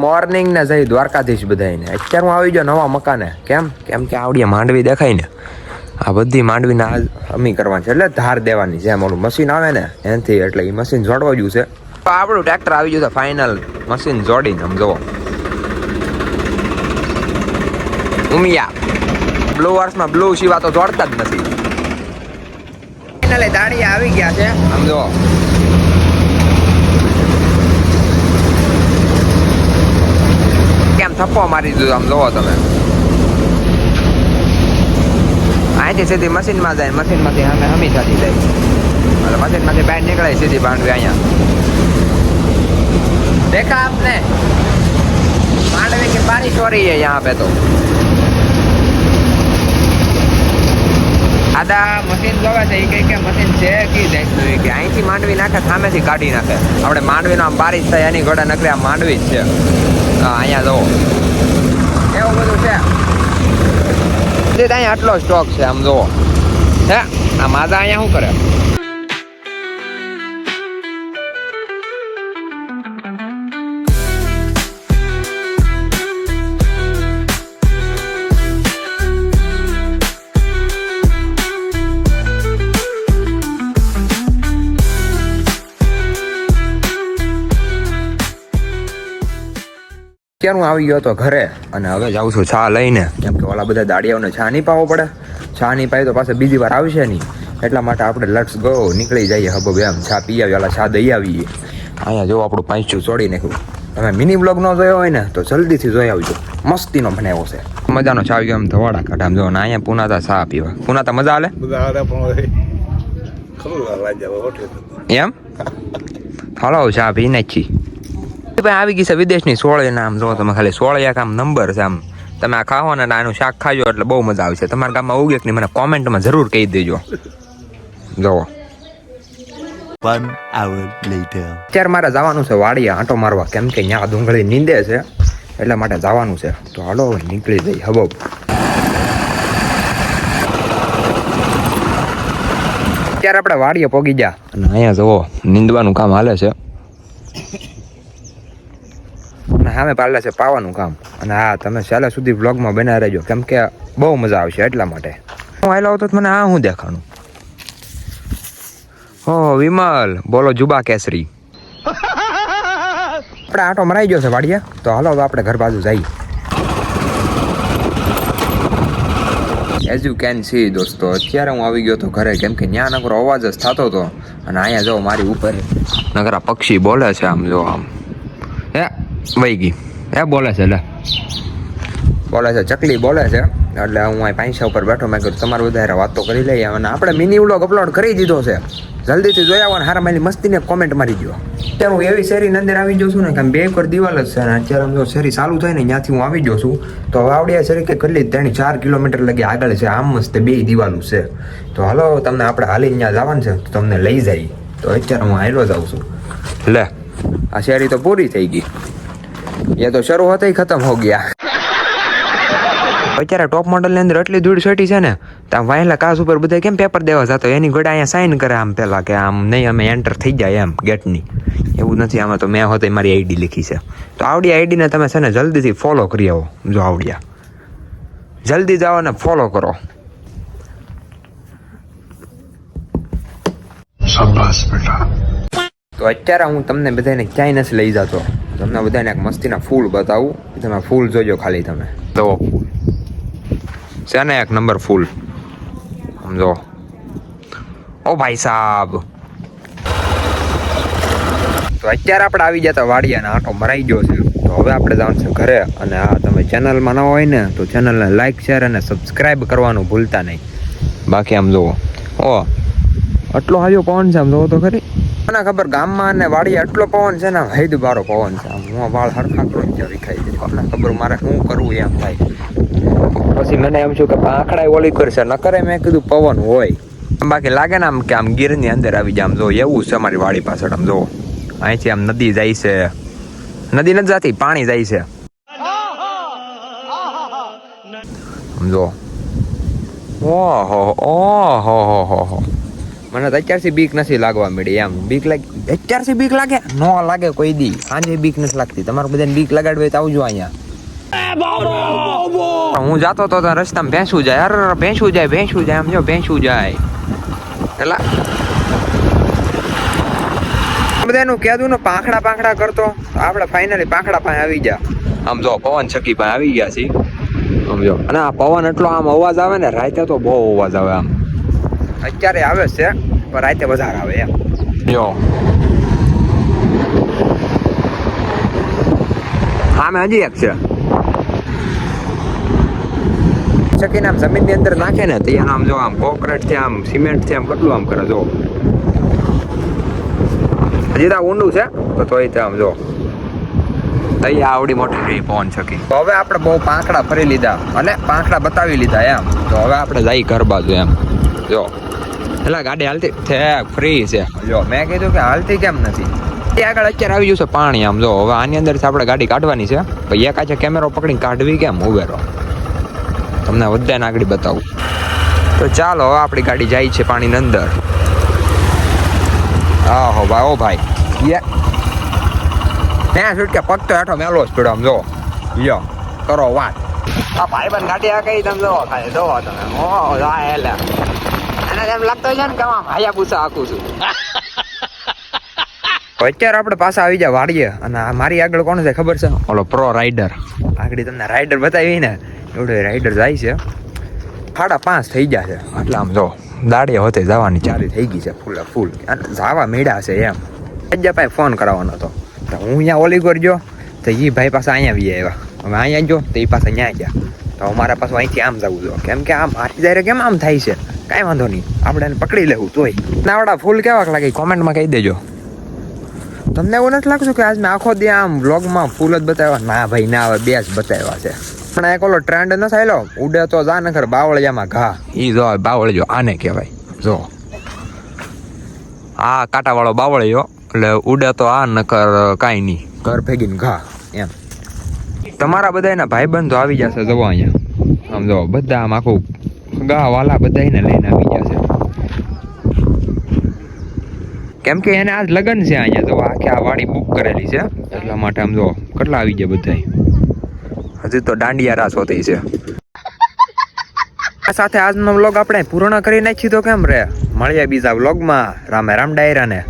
Morning ને જઈ દ્વારકાધીશ બધાને. અત્યારે હું આવી ગયો નવા મકાને. કેમ કે આવડી માંડવી દેખાય ને, આ બધી માંડવીને આજ અમી કરવાની છે, એટલે ધાર દેવાની જેમ ઓલું મશીન આવે ને એનાથી, એટલે એ મશીન જોડવા ગયું છે. તો આપણું ટ્રેક્ટર આવી ગયું છે ફાઇનલ મશીન જોડીને. આમ જુઓ ઉમિયા બ્લુ વર્ષમાં બ્લુ સિવા તો જોડતા જ નથી. ફાઇનલી દાડિયા આવી ગયા છે. આમ જુઓ કેમ થપ્પો મારી દીધો. આમ જોવો તમે, અહીંથી સીધી મશીનમાં જાય, મશીનમાંથી અમે હમી થતી જાય, એટલે મશીનમાંથી બહાર નીકળે સીધી માંડવી અહીંયા. देखा आपने मांडवी की बारिश हो रही है यहाँ पे. तो આદા મશીન જોવે છે, એ કે મશીન છે કે જાય કે અહીંથી માંડવી નાખે, સામેથી કાઢી નાખે. આપણે માંડવીનો આમ બારિશ થાય એની ગોડા નકરી આ માંડવી જ છે. અહીંયા જુઓ એવું બધું છે. અહીંયા આટલો સ્ટોક છે. આમ જુઓ હે આ માદા અહીંયા શું કરે. અત્યારે હું આવી ગયો હતો ઘરે અને હવે જાઉં છું ચા લઈને, કેમ કે ઓલા બધા દાડિયાઓને ચા નહીં પાવો પડે. ચા નહીં પાય તો પાછા બીજી વાર આવશે નહીં, એટલા માટે આપણે લેટ્સ ગો નીકળી જઈએ. હબબ એમ ચા પી આવી, ઓલા ચા દઈ આવીએ. અહીંયા જો આપણું પાંચું ચોડી નાખ્યું. તમે મિની બ્લોગ ન જોયો હોય ને તો જલ્દીથી જોઈ આવજો, મસ્તીનો બનાવ્યો છે. મજાનો ચા આવી ગયો. આમ ધવાડા કાઢે. આમ જો ને અહીંયા પુનાતા ચા પીવા. પુનાતા મજા આલે એમ. હાલો ચા પી નાખી. આવી ગઈ છે વિદેશની સોળે. આમ જો તમે ખાલી સોળિયા કામ નંબર છે. આમ તમે આ ખાવો ને આનું શાક ખાજો એટલે બહુ મજા આવશે. તમારા ગામમાં ઉગે કે નહીં મને કોમેન્ટમાં જરૂર કહી દેજો. જોવો 1 hour later. અત્યારે મારે જવાનું છે વાડિયા આંટો મારવા, કેમ કે ત્યાં ડુંગળી નીંદે છે, એટલા માટે જવાનું છે. તો હાલો નીકળી જઈ. હબબ અત્યારે આપણે વાડીએ પોગી ગયા અને અહીંયા જુઓ નીંદવાનું કામ હાલે છે અને સામે પાલે છે પાવાનું કામ. અને હા, તમે છેલ્લે સુધી વ્લોગમાં બનાવી રહેજો, કેમ કે બહુ મજા આવશે એટલા માટે. હું આવેલો હતો મને આ હું દેખાણું. હો વિમલ બોલો જુબા કેસરી. આપણે આંટો મરાઈ ગયો છે વાડીએ, તો હાલો હવે આપણે ઘર બાજુ જઈએ. એઝ યુ કેન સી દોસ્તો, અત્યારે હું આવી ગયો હતો ઘરે, કેમ કે ત્યાં નકરો અવાજ જ થતો હતો. અને અહીંયા જો મારી ઉપર નકરા પક્ષી બોલે છે. આમ જો આમ હે વહી ગઈ હે બોલે છે, લે બોલે છે, ચકલી બોલે છે. એટલે હું અહીં પાંચસા ઉપર બેઠો. મેં કીધું તમારે વધારે વાતો કરી લઈએ. અને આપણે મિની વ્લોગ અપલોડ કરી દીધો છે, જલ્દીથી જોઈ આવો. અને હારા મારી મસ્તીને કોમેન્ટ મારી દો. અત્યારે હું એવી શેરી અંદર આવી જાઉં છું ને કે બે ઉપર દિવાલ જ છે. અને અત્યારે આમ જો શેરી ચાલુ થાય ને ત્યાંથી હું આવી જાઉં છું. તો હવે આવડી શેરી કે કેટલી 3-4 કિલોમીટર લગી આગળ છે. આમ મસ્ત બે દિવાલું છે. તો હાલો તમને આપણે હાલીને ત્યાં જવાનું છે, તો તમને લઈ જાય. તો અત્યારે હું હાલો જાઉં છું. લે આ શેરી તો પૂરી થઈ ગઈ, એ તો શરૂ હોતા ખતમ હો ગયા. અત્યારે ટોપ મોડલની અંદર એટલી ધૂળ છટી છે ને, ત્યાં વાયલા કાચ ઉપર બધા કેમ પેપર દેવા જતો, એની ગોડા અહીંયા સાઇન કરે આમ પેલા કે આમ નહીં અમે એન્ટર થઈ જાય એમ ગેટની. એવું નથી, આમાં તો મેં હોતે મારી આઈડી લીખી છે. તો આવડી આઈડીને તમે છે ને જલ્દીથી ફોલો કરી આવો. જો આવડ્યા જલ્દી જાઓ ને ફોલો કરો. શાબાશ બેટા. તો અત્યારે હું તમને બધાને ક્યાંય નથી લઈ જતો. તમને બધાને એક મસ્તીના ફૂલ બતાવું. તમે ફૂલ જોજો ખાલી. તમે તો ફૂલ છે ને એક નંબર ફૂલ. સમજો ઓ ભાઈ સાહેબ. તો અત્યારે આપણે આવી જતા વાડિયાને આંટો મરાઈ ગયો છે. તો હવે આપણે જવાનું છે ઘરે. અને હા, તમે ચેનલમાં ન હોય ને તો ચેનલને લાઈક શેર અને સબસ્ક્રાઈબ કરવાનું ભૂલતા નહીં. બાકી આમ જુઓ ઓ આટલો હાજો પવન છે. આમ જોવો તો ખરી. મને ખબર ગામમાં ને વાડીએ આટલો પવન છે ને, હૈદ બારો પવન છે. આમ હું વાળ હરખા કરું ત્યાં વિખાઈ જાય. મને ખબર મારે શું કરવું એમ થાય. પછી મને એમ છું કે આંકડા ઓલી કરશે ન કરે. મેં કીધું પવન હોય. બાકી લાગે ને આમ કે આમ ગીરની અંદર આવી જાય. આમ જો એવું છે અમારી વાડી પાછળ. આમ જો અહીંથી આમ નદી જાય છે. નદી નથી જતી, પાણી જાય છે. આમ જો ઓહો ઓહો હો હો. મને તો અત્યારથી બીક નથી લાગવા મળી એમ. બીક લાગી અત્યારથી બીક લાગે ન લાગે કોઈ દી. સાંજે બીક નથી લાગતી. તમારે બધાને બીક લગાડવી હોય તો આવજો અહીંયા. હું જાતો તો રસ્તામાં ભેંસું જાય. અરે ભેંસું જાય આમ જો ભેંસું જાય. એલા બધાનું કહેતું ને પાંખડા કરતો. આપણે ફાઇનલી પાંખડા પાસે આવી ગયા. આમ જો પવન ચક્કી પાસે આવી ગયા છીએ. આમ જો અને આ પવન એટલો આમ અવાજ આવે ને રાતે તો બહુ અવાજ આવે આમ. અત્યારે આવે છે પણ રાતે વધારે આવે એમ. જો હા મેં હજી એક છે ચક્કીને આમ જમીનની અંદર નાખે ને તો આમ જો આમ કોકરેટ થી આમ સિમેન્ટ થી આમ કેટલું આમ કરે જો. હજી તો ઊંડું છે તો તોય તે આમ જો અહીંયા આવડી મોટી રહી પવન ચક્કી. તો હવે આપણે બહુ પાંખડા ફરી લીધા અને પાંખડા બતાવી લીધા એમ. તો હવે આપણે જઈ ઘર બાજુ એમ. જો એટલે ગાડી હાલતી ફ્રી છે. જો મેં કીધું કે હાલતી કેમ નથી. એ આગળ અત્યારે આવી ગયું છે પાણી આમ જો. હવે આની અંદરથી આપણે ગાડી કાઢવાની છે. ભાઈ એક આજે કેમેરો પકડીને કાઢવી કેમ ઉભેરો તમને બધાને આગળ બતાવું. તો ચાલો હવે આપણી ગાડી જાય છે પાણીની અંદર. આહો ભાઈ ઓ ભાઈ ત્યાં છૂટકે પગ તો હેઠો મેલો જ પડ્યો આમ જો. લ્યો કરો વાત. આ ભાઈ બંધ ગાડી આ કઈ તમે જોવો ખાલી જોવો તમે. ઓ એટલે અને એમ લાગતો છે ને કે આમ હાયા પૂછા આખું છું. અત્યારે આપણે પાછા આવી જાય વાડીએ અને મારી આગળ કોણ છે ખબર છે? ઓલો પ્રો રાઈડર. આગળ તમને રાઈડર બતાવી ને એવડો રાઈડર જાય છે. 5:30 થઈ ગયા છે એટલે આમ જો દાડીએ હોતે જવાની ચાલી થઈ ગઈ છે ફૂલ અને જાવા મેળા છે એમ. અજ્જા ભાઈ ફોન કરાવવાનો હતો તો હું અહીંયા ઓલી કરજો તો એ ભાઈ પાસે અહીંયા આવી આવ્યા. હવે અહીંયા જો તો એ પાસે અહીંયા ગયા તો મારા પાસે અહીંથી આમ જવું જો. કેમ કે આ મારી દાયરે કેમ આમ થાય છે કાંઈ વાંધો નહીં આપણે એને પકડી લેવું તોય. નાવડા ફૂલ કેવાક લાગે કોમેન્ટમાં કહી દેજો. તમને એવું નથી લાગતું કે આજ મેં આખો દી આમ વ્લોગમાં ફૂલ જ બતાવ્યા? ના ભાઈ ના હવે 2 જ બતાવ્યા છે. પણ એક ઓલો ટ્રેન્ડ ન થયેલો ઉડે તો જા નખર બાવળિયામાં ઘા. ઈ જો બાવળિયો આને કહેવાય. જો આ કાંટાવાળો બાવળિયો એટલે ઉડે તો આ નખર કાંઈ નહીં ઘર ભેગીને ઘા એમ. તમારા બધાના ભાઈબંધો આવી જશે જવો અહીંયા. આમ જો બધા આમ આખું ગા વાલા બધા એને લઈને આવી જશે. કેમ કે એને આજ લગ્ન છે અહીંયા જો. આખી આ વાડી બુક કરેલી છે એટલા માટે આમ જો કેટલા આવી ગયા બધા. હજી તો દાંડિયા રાસ હોતી છે. આ સાથે આજનો વ્લોગ આપણે પૂર્ણ કરી નાખી તો કેમ રે. મળીએ બીજા વ્લોગમાં. રામે રામ ડાયરાને.